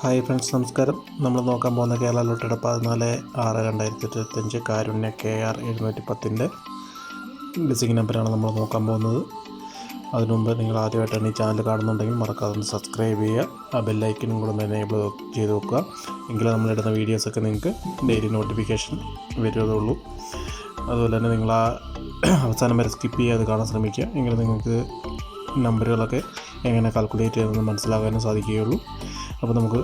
Hi friends, നമസ്കാരം. നമ്മൾ നോക്കാൻ പോകുന്ന കേരള ലോട്ടറിയുടെ 14/6/2025 കാരുണ്യ KR 710 ബിസിംഗ് നമ്പറാണ് നമ്മൾ നോക്കാൻ പോകുന്നത്. അതിനു മുമ്പ് നിങ്ങൾ ആദ്യമായിട്ടാണ് ഈ ചാനൽ കാണുന്നുണ്ടെങ്കിൽ മറക്കാതെ ഒന്ന് സബ്സ്ക്രൈബ് ചെയ്യുക. ആ ബെല്ലൈക്കനും കൂടെ എനേബിൾ ചെയ്ത് വെക്കുക. എങ്കിലും നമ്മളിടുന്ന വീഡിയോസൊക്കെ നിങ്ങൾക്ക് ഡെയിലി നോട്ടിഫിക്കേഷൻ വരുന്നതുള്ളൂ. അതുപോലെ തന്നെ നിങ്ങൾ ആ അവസാനം വരെ സ്കിപ്പ് ചെയ്യാതെ കാണാൻ ശ്രമിക്കുക. എങ്കിലും നിങ്ങൾക്ക് നമ്പറുകളൊക്കെ എങ്ങനെ കാൽക്കുലേറ്റ് ചെയ്തതെന്ന് മനസ്സിലാക്കാനും സാധിക്കുകയുള്ളൂ. അപ്പോൾ നമുക്ക്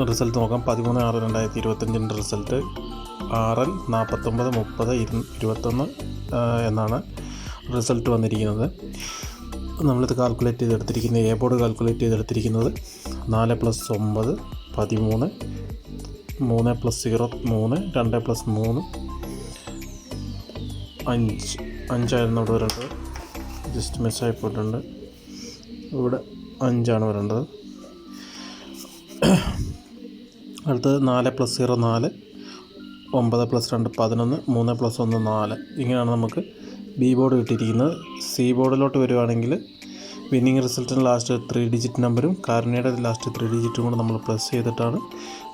റിസൾട്ട് നോക്കാം. 13/6/2025 റിസൾട്ട് RL 49 30 21 എന്നാണ് റിസൾട്ട് വന്നിരിക്കുന്നത്. നമ്മളിത് കാൽക്കുലേറ്റ് ചെയ്തെടുത്തിരിക്കുന്നത് ബോർഡ് കാൽക്കുലേറ്റ് ചെയ്തെടുത്തിരിക്കുന്നത് 4 + 9 13, 3 + 0 3, 2 + 3 5 ആയിരുന്നു ഇവിടെ വരേണ്ടത്. ജസ്റ്റ് മിസ്സായി പോയിട്ടുണ്ട്. ഇവിടെ 5 ആണ് വരേണ്ടത്. അടുത്തത് 4 + 0 4, 9 + 2 11, 3 + 1 4. ഇങ്ങനെയാണ് നമുക്ക് ബി ബോർഡ് കിട്ടിയിരിക്കുന്നത്. സി ബോർഡിലോട്ട് വരുവാണെങ്കിൽ വിന്നിങ് റിസൾട്ടിന് ലാസ്റ്റ് 3 ഡിജിറ്റ് നമ്പറും കാരുണ്യയുടെ ലാസ്റ്റ് 3 ഡിജിറ്റും കൂടെ നമ്മൾ പ്ലസ് ചെയ്തിട്ടാണ്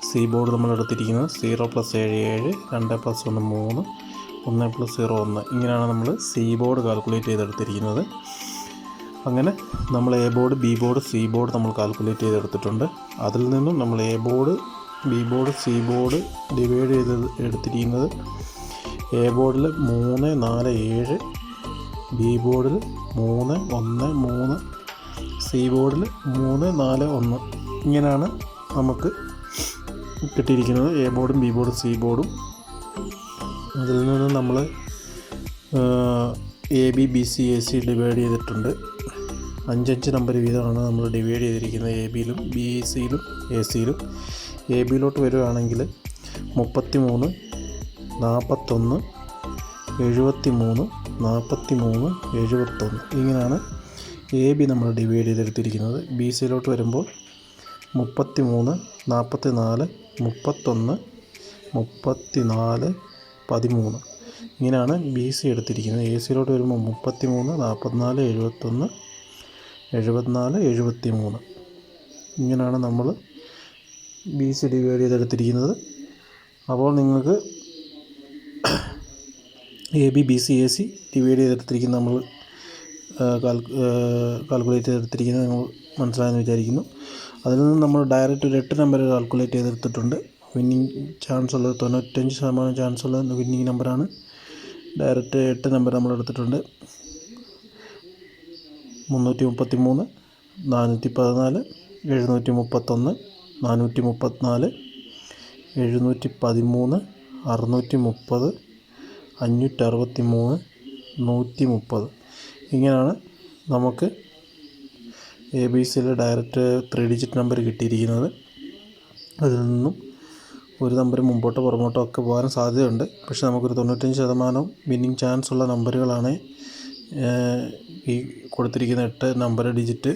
സി ബോർഡ് നമ്മൾ എടുത്തിരിക്കുന്നത്. 0 + 7 7, 2 + 1 3, 1 + 0 1. ഇങ്ങനെയാണ് നമ്മൾ സി ബോർഡ് കാൽക്കുലേറ്റ് ചെയ്തെടുത്തിരിക്കുന്നത്. അങ്ങനെ നമ്മൾ A board, B board, C board നമ്മൾ കാൽക്കുലേറ്റ് ചെയ്തെടുത്തിട്ടുണ്ട്. അതിൽ നിന്നും നമ്മൾ A board, B board, C board divide ചെയ്ത് എടുത്തിരിക്കുന്നത് എ ബോർഡിൽ 3 4 7, ബി ബോർഡിൽ 3 1 3, സി ബോർഡിൽ 3 4 1. ഇങ്ങനെയാണ് നമുക്ക് കിട്ടിയിരിക്കുന്നത് എ ബോർഡും ബി ബോർഡും സി ബോർഡും. അതിൽ നിന്ന് നമ്മൾ A B B C A C divide ചെയ്തിട്ടുണ്ട്. 5 നമ്പർ വീതമാണ് നമ്മൾ ഡിവൈഡ് ചെയ്തിരിക്കുന്നത് എ ബിയിലും ബി സിയിലും എ സിയിലും. എ ബിയിലോട്ട് വരുവാണെങ്കിൽ 33 41 73 43 71. ഇങ്ങനെയാണ് എ ബി നമ്മൾ ഡിവൈഡ് ചെയ്തെടുത്തിരിക്കുന്നത്. ബി സിയിലോട്ട് വരുമ്പോൾ 33 44 31 34 13. ഇങ്ങനെയാണ് ബി സി എടുത്തിരിക്കുന്നത്. എ സിയിലോട്ട് വരുമ്പോൾ 33 44 71 74 73. ഇങ്ങനെയാണ് നമ്മൾ ബി സി ഡിവൈഡ് ചെയ്തെടുത്തിരിക്കുന്നത്. അപ്പോൾ നിങ്ങൾക്ക് A B B C A C divide ചെയ്തെടുത്തിരിക്കുന്നത് നമ്മൾ കാൽക്കുലേറ്റ് ചെയ്തെടുത്തിരിക്കുന്നത് നിങ്ങൾ മനസ്സിലായെന്ന് വിചാരിക്കുന്നു. അതിൽ നിന്ന് നമ്മൾ ഡയറക്റ്റ് ഒരു 8 നമ്പർ കാൽക്കുലേറ്റ് ചെയ്തെടുത്തിട്ടുണ്ട്. വിന്നിങ് ചാൻസ് ഉള്ളത് 95% ചാൻസ് ഉള്ള വിന്നിങ് നമ്പറാണ്. ഡയറക്റ്റ് 8 നമ്പർ നമ്മൾ എടുത്തിട്ടുണ്ട്. 333 414 731 434 713 630 563 130. ഇങ്ങനെയാണ് നമുക്ക് എ ബി സിയിലെ ഡയറക്റ്റ് 3 ഡിജിറ്റ് നമ്പർ കിട്ടിയിരിക്കുന്നത്. അതിൽ നിന്നും ഒരു നമ്പർ മുമ്പോട്ടോ പുറമോട്ടോ ഒക്കെ പോകാൻ സാധ്യതയുണ്ട്. പക്ഷേ നമുക്കൊരു 95% വിന്നിങ് ചാൻസ് ഉള്ള നമ്പറുകളാണ് ഈ കൊടുത്തിരിക്കുന്ന 8 നമ്പർ ഡിജിറ്റ്.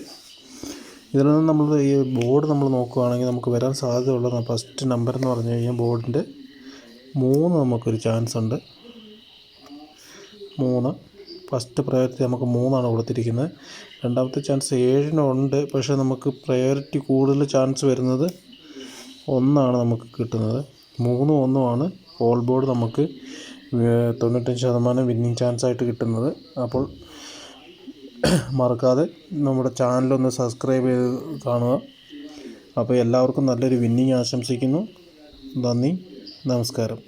ഇതിൽ നിന്ന് നമ്മൾ ഈ ബോർഡ് നമ്മൾ നോക്കുകയാണെങ്കിൽ നമുക്ക് വരാൻ സാധ്യതയുള്ള ഫസ്റ്റ് നമ്പർ എന്ന് പറഞ്ഞു കഴിഞ്ഞാൽ ബോർഡിൻ്റെ 3 നമുക്കൊരു ചാൻസ് ഉണ്ട്. 3 ഫസ്റ്റ് പ്രയോറിറ്റി നമുക്ക് 3 കൊടുത്തിരിക്കുന്നത്. രണ്ടാമത്തെ ചാൻസ് 7 ഉണ്ട്. പക്ഷേ നമുക്ക് പ്രയോറിറ്റി കൂടുതൽ ചാൻസ് വരുന്നത് 1 നമുക്ക് കിട്ടുന്നത്. 3 1 ഓൾ ബോർഡ് നമുക്ക് 95% വിന്നിങ് ചാൻസ് ആയിട്ട് കിട്ടുന്നത്. അപ്പോൾ മറക്കാതെ നമ്മുടെ ചാനലൊന്ന് സബ്സ്ക്രൈബ് ചെയ്ത് കാണുക. അപ്പോൾ എല്ലാവർക്കും നല്ലൊരു വിന്നിങ് ആശംസിക്കുന്നു. നന്ദി, നമസ്കാരം.